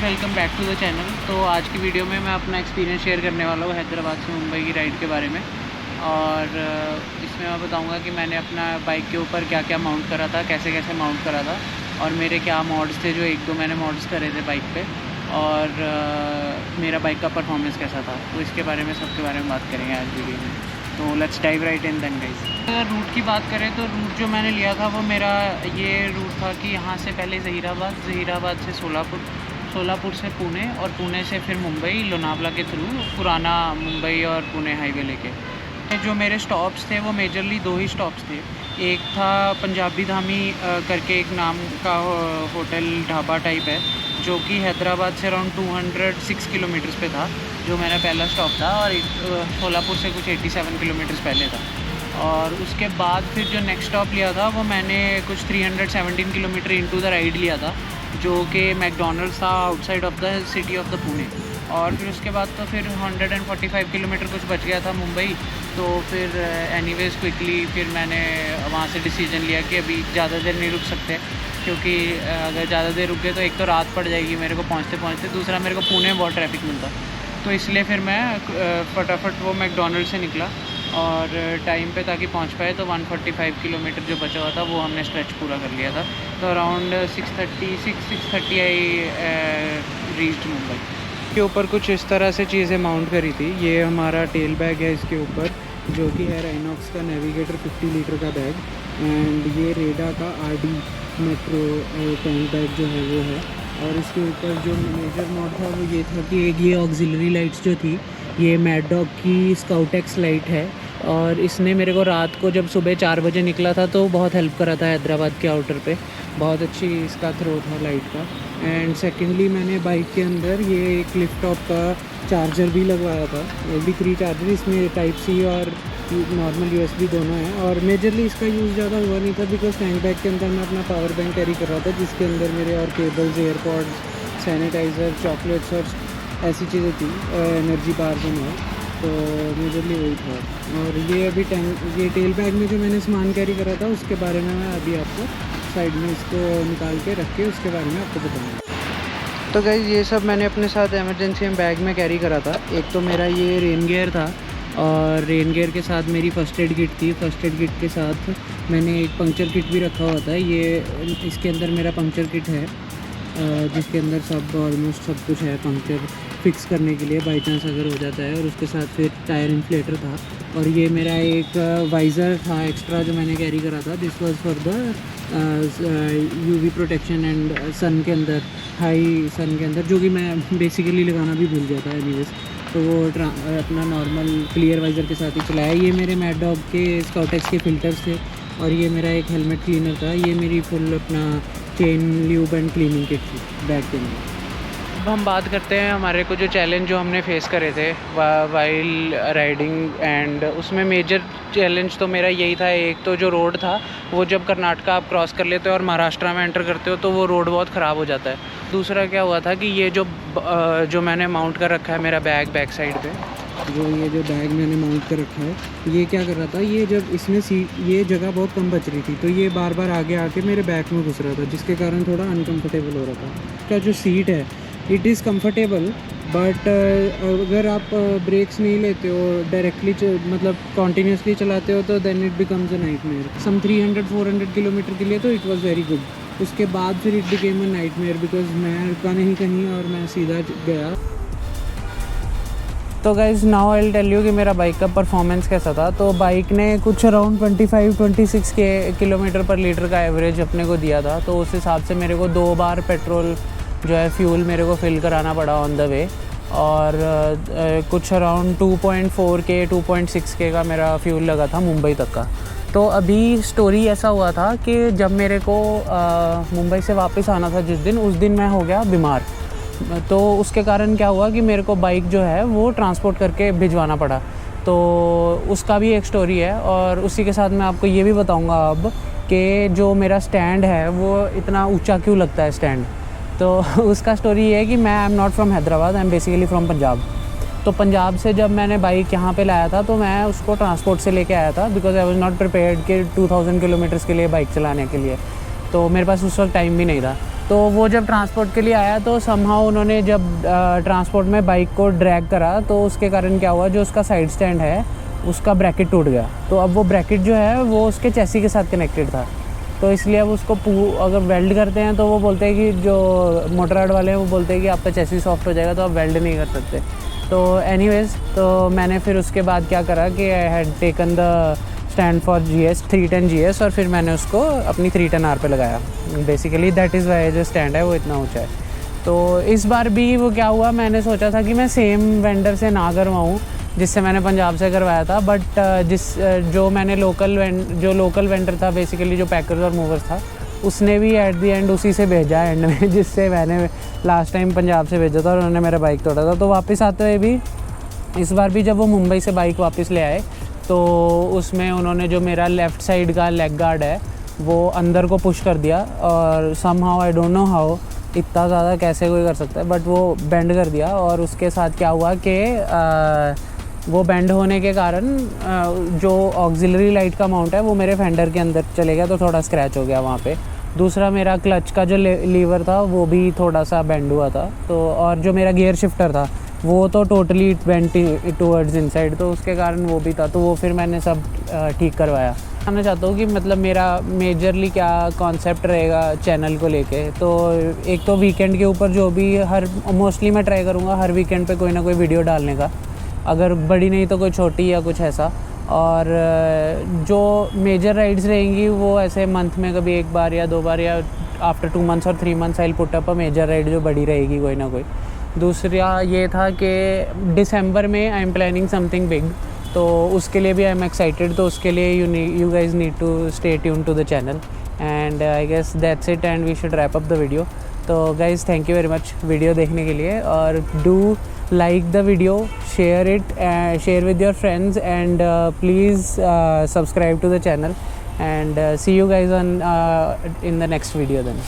Welcome back to the channel. तो आज की वीडियो में मैं अपना एक्सपीरियंस शेयर करने वाला हूँ हैदराबाद से मुंबई की राइड के बारे में। और इसमें मैं बताऊँगा कि मैंने अपना बाइक के ऊपर क्या क्या माउंट करा था, कैसे कैसे माउंट करा था, और मेरे क्या मॉड्स थे, जो एक दो मैंने मॉड्स करे थे बाइक पे, और मेरा बाइक का परफॉर्मेंस कैसा था। तो इसके बारे में सबके बारे में बात करेंगे आज वीडियो में। तो let's dive right in then guys. अगर रूट की बात करें तो रूट जो मैंने लिया था वो मेरा ये रूट था कि यहाँ से पहले ज़हीराबाद से सोलापुर से पुणे, और पुणे से फिर मुंबई लोनावला के थ्रू पुराना मुंबई और पुणे हाईवे लेके। जो मेरे स्टॉप्स थे वो मेजरली दो ही स्टॉप्स थे। एक था पंजाबी धामी करके एक नाम का होटल ढाबा टाइप है, जो कि हैदराबाद से अराउंड 206 किलोमीटर्स पे था, जो मेरा पहला स्टॉप था, और सोलापुर से कुछ 87 किलोमीटर्स पहले था। और उसके बाद फिर जो नेक्स्ट स्टॉप लिया था वो मैंने कुछ 317 किलोमीटर इनटू द राइड लिया था, जो कि मैकडॉनल्ड्स था outside of the city of the Pune. और फिर उसके बाद तो फिर 145 किलोमीटर कुछ बच गया था मुंबई। तो फिर एनीवेज़ क्विकली फिर मैंने वहाँ से डिसीजन लिया कि अभी ज़्यादा देर नहीं रुक सकते, क्योंकि अगर ज़्यादा देर रुक गए तो एक तो रात पड़ जाएगी मेरे को पहुँचते पहुँचते, दूसरा मेरे को पुणे में बहुत ट्रैफिक मिलता। तो इसलिए फिर मैं फटाफट वो मैकडॉनल्ड से निकला और टाइम पे ताकि पहुंच पाए। तो 145 किलोमीटर जो बचा हुआ था वो हमने स्ट्रेच पूरा कर लिया था। तो अराउंड 6:30 आई रीच्ड मुंबई। के ऊपर कुछ इस तरह से चीज़ें माउंट करी थी। ये हमारा टेल बैग है इसके ऊपर, जो कि है राइनॉक्स का नेविगेटर 50 लीटर का बैग, एंड ये रेडा का RD मेट्रो टैंक बैग जो है वो है। और इसके ऊपर जो मेजर मॉड था वो ये था कि एक ये ऑक्सिलरी लाइट्स जो थी, ये मैड डॉग की स्काउट एक्स लाइट है, और इसने मेरे को रात को जब सुबह 4 बजे निकला था तो बहुत हेल्प करा था हैदराबाद के आउटर पे। बहुत अच्छी इसका थ्रो था लाइट का। एंड सेकेंडली मैंने बाइक के अंदर ये एक लिफ्ट टॉप का चार्जर भी लगवाया था, वो भी 3 चार्जर। इसमें टाइप C और नॉर्मल USB दोनों हैं। और मेजरली इसका यूज़ ज़्यादा हुआ नहीं था, बिकॉज टैंक बैग के अंदर मैं अपना पावर बैंक कैरी कर रहा था, जिसके अंदर मेरे और केबल्स, एयरपॉड्स, सैनिटाइज़र, चॉकलेट्स और ऐसी चीज़ें थी, एनर्जी बार्स एंड ऑल। तो मेजरली वही था। और ये अभी ये टेल बैग में जो मैंने सामान कैरी करा था उसके बारे में मैं अभी आपको साइड में इसको निकाल के रख के उसके बारे में आपको बताऊँगा। तो गाइस ये सब मैंने अपने साथ इमरजेंसी में बैग में कैरी करा था। एक तो मेरा ये रेन गियर था, और रेन गियर के साथ मेरी फ़र्स्ट एड किट थी। फ़र्स्ट एड किट के साथ मैंने एक पंक्चर किट भी रखा हुआ था। ये इसके अंदर मेरा पंक्चर किट है, जिसके अंदर सब ऑलमोस्ट सब कुछ है पंक्चर फिक्स करने के लिए बाई चांस अगर हो जाता है। और उसके साथ फिर टायर इन्फ्लेटर था। और ये मेरा एक वाइज़र था एक्स्ट्रा जो मैंने कैरी करा था। This was for the UV protection and sun के अंदर, हाई सन के अंदर, जो कि मैं बेसिकली लगाना भी भूल गया था एनीवेज। तो वो अपना नॉर्मल क्लियर वाइज़र के साथ ही चलाया। ये मेरे मैड डॉग के स्काउट एक्स के फ़िल्टर्स थे। और ये मेरा एक हेलमेट क्लीनर था। ये मेरी फुल अपना chain lube and cleaning kit थी बैग के अंदर। अब हम बात करते हैं हमारे को जो चैलेंज जो हमने फेस करे थे वाइल राइडिंग, एंड उसमें मेजर चैलेंज तो मेरा यही था। एक तो जो रोड था वो जब कर्नाटका आप क्रॉस कर लेते हो और महाराष्ट्र में एंटर करते हो तो वो रोड बहुत ख़राब हो जाता है। दूसरा क्या हुआ था कि ये जो मैंने माउंट कर रखा है मेरा बैक साइड पे, ये जो बैग मैंने माउंट कर रखा है, ये क्या कर रहा था, ये जब इसमें ये जगह बहुत कम बच रही थी, तो ये बार बार आगे आके मेरे बैक में घुस रहा था, जिसके कारण थोड़ा अनकम्फर्टेबल हो रहा था। इसका जो सीट है इट इज़ कम्फर्टेबल, बट अगर आप ब्रेक्स नहीं लेते हो डायरेक्टली, मतलब कॉन्टीन्यूसली चलाते हो, तो then it becomes a nightmare. Some 300-400 kilometre के लिए तो इट वाज वेरी गुड। उसके बाद फिर it became a nightmare, because मैं रुका नहीं कहीं और मैं सीधा गया। तो guys now I will tell you कि मेरा बाइक का परफॉर्मेंस कैसा था। तो बाइक ने कुछ अराउंड 25-26 किलोमीटर पर लीटर का एवरेज अपने को दिया था। तो उस हिसाब से मेरे को 2 बार पेट्रोल जो है फ्यूल मेरे को फिल कराना पड़ा ऑन द वे। और कुछ अराउंड 2.6 का मेरा फ्यूल लगा था मुंबई तक का। तो अभी स्टोरी ऐसा हुआ था कि जब मेरे को मुंबई से वापस आना था जिस दिन, उस दिन मैं हो गया बीमार। तो उसके कारण क्या हुआ कि मेरे को बाइक जो है वो ट्रांसपोर्ट करके भिजवाना पड़ा। तो उसका भी एक स्टोरी है। और उसी के साथ मैं आपको ये भी बताऊंगा अब कि जो मेरा स्टैंड है वो इतना ऊंचा क्यों लगता है स्टैंड। तो उसका स्टोरी ये है कि मैं I am not from Hyderabad, I am basically from Punjab. तो पंजाब से जब मैंने बाइक यहाँ पे लाया था तो मैं उसको ट्रांसपोर्ट से लेके आया था, because I was not prepared कि 2000 किलोमीटर्स के लिए बाइक चलाने के लिए। तो मेरे पास उस वक्त टाइम भी नहीं था। तो वो जब ट्रांसपोर्ट के लिए आया तो समहाउ उन्होंने जब ट्रांसपोर्ट में बाइक को ड्रैग करा तो उसके कारण क्या हुआ, जो उसका साइड स्टैंड है उसका ब्रैकेट टूट गया। तो अब वो ब्रैकेट जो है वो उसके चैसी के साथ कनेक्टेड था, तो इसलिए अब उसको अगर वेल्ड करते हैं तो वो बोलते हैं कि जो मोटरयार्ड वाले हैं वो बोलते हैं कि आपका चैसी सॉफ्ट हो जाएगा तो आप वेल्ड नहीं कर सकते। तो एनीवेज़ तो मैंने फिर उसके बाद क्या करा कि I had taken the stand for GS 310 GS और फिर मैंने उसको अपनी 310R पे लगाया। बेसिकली दैट इज़ वाई जो स्टैंड है वो इतना ऊंचा है। तो इस बार भी वो क्या हुआ, मैंने सोचा था कि मैं सेम वेंडर से ना करवाऊँ जिससे मैंने पंजाब से करवाया था, बट जो मैंने लोकल वेंडर था बेसिकली, जो पैकर्स और मूवर्स था, उसने भी एट द एंड उसी से भेजा एंड में जिससे मैंने लास्ट टाइम पंजाब से भेजा था और उन्होंने मेरा बाइक तोड़ा था। तो वापस आते हुए भी इस बार भी जब वो मुंबई से बाइक वापस ले आए तो उसमें उन्होंने जो मेरा लेफ़्ट साइड का लेग गार्ड है वो अंदर को पुश कर दिया और somehow I don't know how, इतना ज़्यादा कैसे कोई कर सकता है, बट वो बेंड कर दिया। और उसके साथ क्या हुआ कि वो बेंड होने के कारण जो ऑक्सिलरी लाइट का माउंट है वो मेरे फेंडर के अंदर चले गया, तो थोड़ा स्क्रैच हो गया वहाँ पे। दूसरा मेरा क्लच का जो लीवर था वो भी थोड़ा सा बेंड हुआ था, तो और जो मेरा गियर शिफ्टर था वो तो टोटली बेंट टूवर्ड्स इनसाइड, तो उसके कारण वो भी था। तो वो फिर मैंने सब ठीक करवाया। मैं चाहता हूँ कि मतलब मेरा मेजरली क्या कॉन्सेप्ट रहेगा चैनल को लेके, तो एक तो वीकेंड के ऊपर जो भी मोस्टली मैं ट्राई करूँगा हर वीकेंड पे कोई ना कोई वीडियो डालने का, अगर बड़ी नहीं तो कोई छोटी या कुछ ऐसा। और जो मेजर राइड्स रहेंगी वो ऐसे मंथ में कभी एक बार या 2 बार या आफ्टर 2 मंथ्स और 3 months I put up a major ride जो बड़ी रहेगी कोई ना कोई। दूसरा ये था कि दिसंबर में I am planning something big, तो उसके लिए भी आई एम एक्साइटेड। तो उसके लिए you guys need to stay tune to the channel and I guess that's it and we should wrap up the video. तो guys thank you very much video देखने के लिए, और do like the video, share with your friends, and please subscribe to the channel, and see you guys on in the next video then.